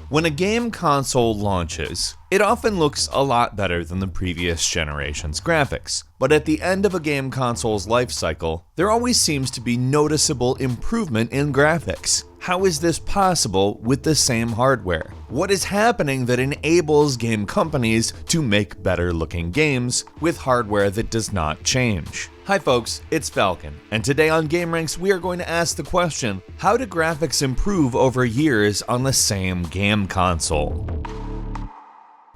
When a game console launches, it often looks a lot better than the previous generation's graphics. But at the end of a game console's life cycle, there always seems to be noticeable improvement in graphics. How is this possible with the same hardware? What is happening that enables game companies to make better looking games with hardware that does not change? Hi folks, it's Falcon, and today on gameranx we are going to ask the question, how do graphics improve over years on the same game console?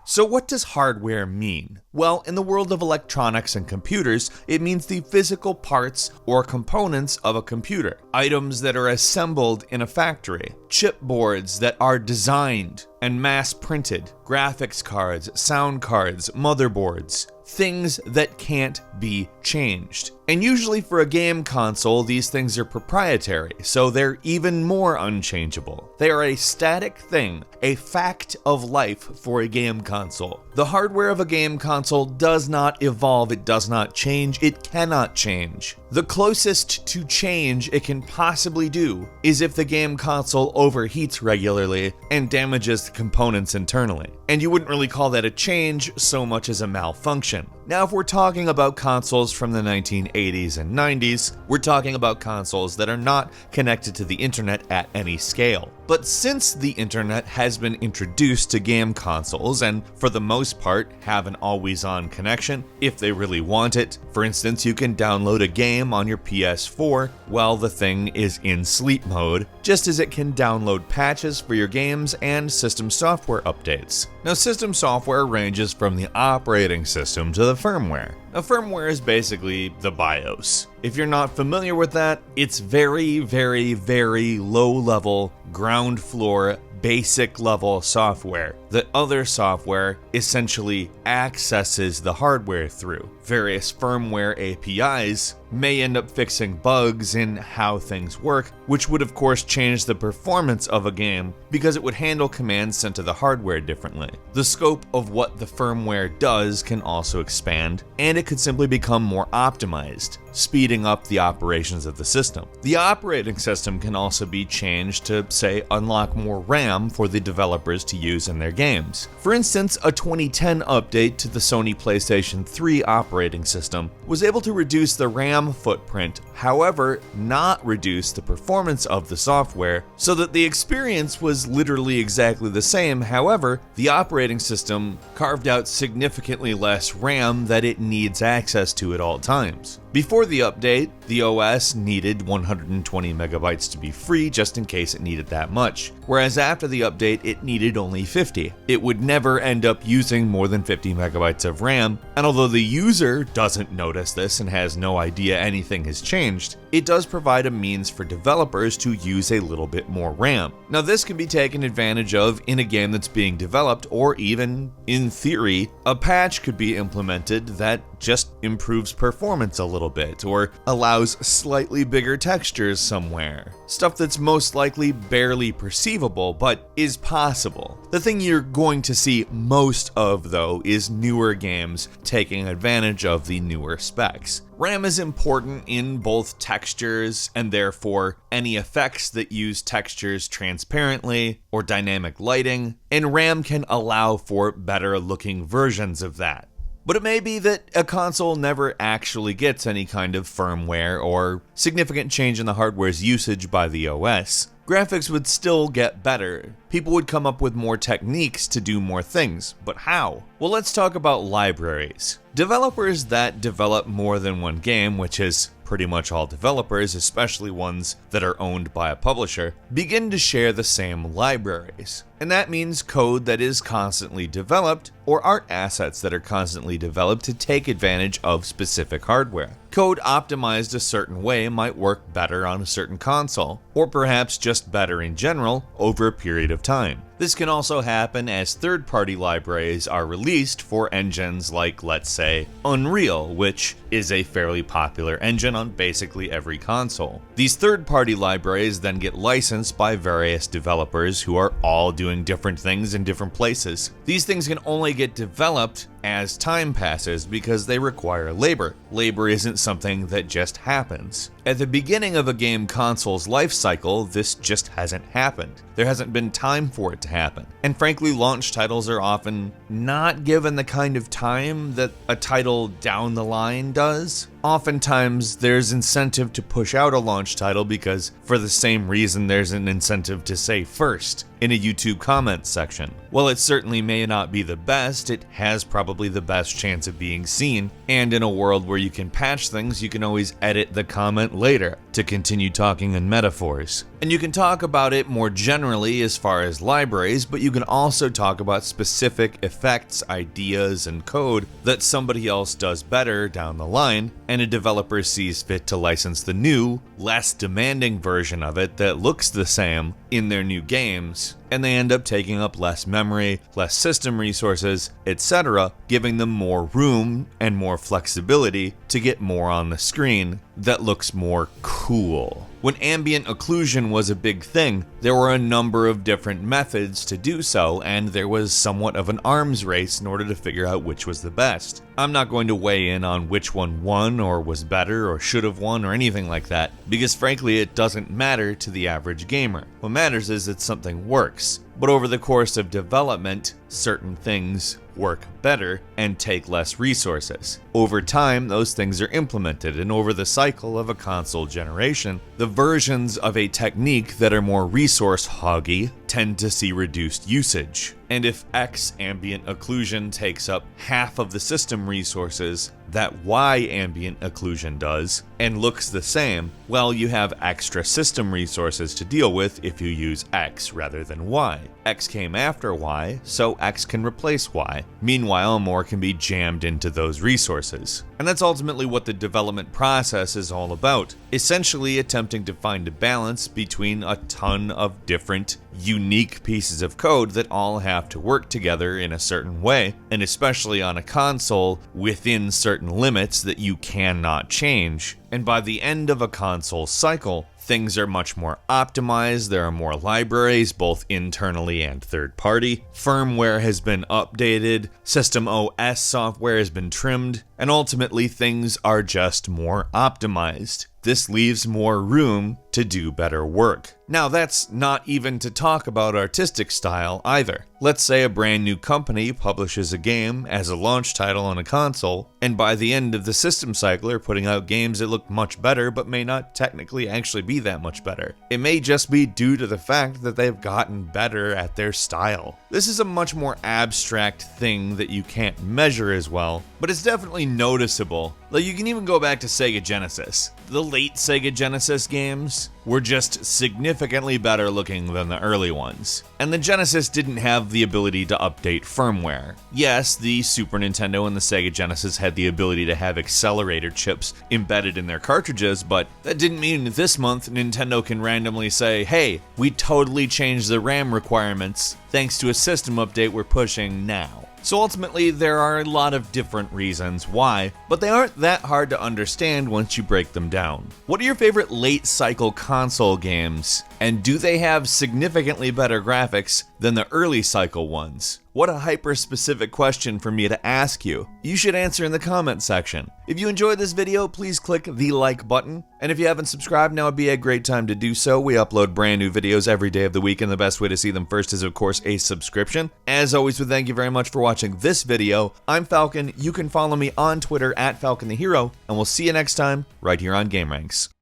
So what does hardware mean? Well, in the world of electronics and computers, it means the physical parts or components of a computer. Items that are assembled in a factory, chipboards that are designed and mass printed, graphics cards, sound cards, motherboards, things that can't be changed. And usually for a game console, these things are proprietary, so they're even more unchangeable. They are a static thing, a fact of life for a game console. The hardware of a game console does not evolve, it does not change, it cannot change. The closest to change it can possibly do is if the game console overheats regularly and damages the components internally. And you wouldn't really call that a change so much as a malfunction. Now, if we're talking about consoles from the 1980s and 90s, we're talking about consoles that are not connected to the internet at any scale. But since the internet has been introduced to game consoles and for the most part have an always-on connection if they really want it, for instance, you can download a game on your PS4 while the thing is in sleep mode, just as it can download patches for your games and system software updates. Now, system software ranges from the operating system to the firmware. Now, firmware is basically the BIOS. If you're not familiar with that, it's very, very, very low-level, ground floor, basic level software that other software essentially accesses the hardware through. Various firmware APIs may end up fixing bugs in how things work, which would of course change the performance of a game because it would handle commands sent to the hardware differently. The scope of what the firmware does can also expand, and it could simply become more optimized, speeding up the operations of the system. The operating system can also be changed to, say, unlock more RAM for the developers to use in their games. For instance, a 2010 update to the Sony PlayStation 3 operating system was able to reduce the RAM footprint, however, not reduce the performance of the software, so that the experience was literally exactly the same. However, the operating system carved out significantly less RAM that it needs access to at all times. Before the update, the OS needed 120 megabytes to be free just in case it needed that much, whereas after the update it needed only 50. It would never end up using more than 50 megabytes of RAM, and although the user doesn't notice this and has no idea anything has changed, it does provide a means for developers to use a little bit more RAM. Now, this can be taken advantage of in a game that's being developed, or even, in theory, a patch could be implemented that just improves performance a little bit, or allows slightly bigger textures somewhere. Stuff that's most likely barely perceivable, but is possible. The thing you're going to see most of, though, is newer games taking advantage of the newer specs. RAM is important in both textures and therefore any effects that use textures transparently or dynamic lighting, and RAM can allow for better looking versions of that. But it may be that a console never actually gets any kind of firmware or significant change in the hardware's usage by the OS. Graphics would still get better. People would come up with more techniques to do more things, but how? Well, let's talk about libraries. Developers that develop more than one game, which is pretty much all developers, especially ones that are owned by a publisher, begin to share the same libraries. And that means code that is constantly developed, or art assets that are constantly developed to take advantage of specific hardware. Code optimized a certain way might work better on a certain console, or perhaps just better in general over a period of time. This can also happen as third-party libraries are released for engines like, let's say, Unreal, which is a fairly popular engine on basically every console. These third-party libraries then get licensed by various developers who are all doing different things in different places. These things can only get developed as time passes because they require labor. Labor isn't something that just happens. At the beginning of a game console's life cycle, this just hasn't happened. There hasn't been time for it to happen. And frankly, launch titles are often not given the kind of time that a title down the line does. Oftentimes, there's incentive to push out a launch title because for the same reason there's an incentive to say first in a YouTube comment section. While it certainly may not be the best, it has probably the best chance of being seen, and in a world where you can patch things, you can always edit the comment later to continue talking in metaphors. And you can talk about it more generally as far as libraries, but you can also talk about specific effects, ideas, and code that somebody else does better down the line, and a developer sees fit to license the new, less demanding version of it that looks the same in their new games, and they end up taking up less memory, less system resources, etc., giving them more room and more flexibility to get more on the screen that looks more cool. When ambient occlusion was a big thing, there were a number of different methods to do so, and there was somewhat of an arms race in order to figure out which was the best. I'm not going to weigh in on which one won or was better or should have won or anything like that, because frankly it doesn't matter to the average gamer. What matters is that something works. But over the course of development, certain things work better and take less resources. Over time, those things are implemented, and over the cycle of a console generation, the versions of a technique that are more resource hoggy tend to see reduced usage. And if X ambient occlusion takes up half of the system resources that Y ambient occlusion does and looks the same, well, you have extra system resources to deal with if you use X rather than Y. X came after Y, so X can replace Y. Meanwhile, more can be jammed into those resources. And that's ultimately what the development process is all about, essentially attempting to find a balance between a ton of different, unique pieces of code that all have to work together in a certain way, and especially on a console within certain limits that you cannot change. And by the end of a console cycle, things are much more optimized, there are more libraries, both internally and third-party, firmware has been updated, system OS software has been trimmed, and ultimately things are just more optimized. This leaves more room to do better work. Now, that's not even to talk about artistic style either. Let's say a brand new company publishes a game as a launch title on a console, and by the end of the system cycle are putting out games that look much better but may not technically actually be that much better. It may just be due to the fact that they've gotten better at their style. This is a much more abstract thing that you can't measure as well, but it's definitely noticeable. Like, you can even go back to Sega Genesis. The late Sega Genesis games were just significantly better looking than the early ones. And the Genesis didn't have the ability to update firmware. Yes, the Super Nintendo and the Sega Genesis had the ability to have accelerator chips embedded in their cartridges, but that didn't mean this month Nintendo can randomly say, hey, we totally changed the RAM requirements thanks to a system update we're pushing now. So ultimately, there are a lot of different reasons why, but they aren't that hard to understand once you break them down. What are your favorite late cycle console games, and do they have significantly better graphics than the early cycle ones? What a hyper-specific question for me to ask you. You should answer in the comment section. If you enjoyed this video, please click the like button. And if you haven't subscribed, now would be a great time to do so. We upload brand new videos every day of the week, and the best way to see them first is, of course, a subscription. As always, we thank you very much for watching this video. I'm Falcon. You can follow me on Twitter at FalconTheHero, and we'll see you next time right here on GameRanx.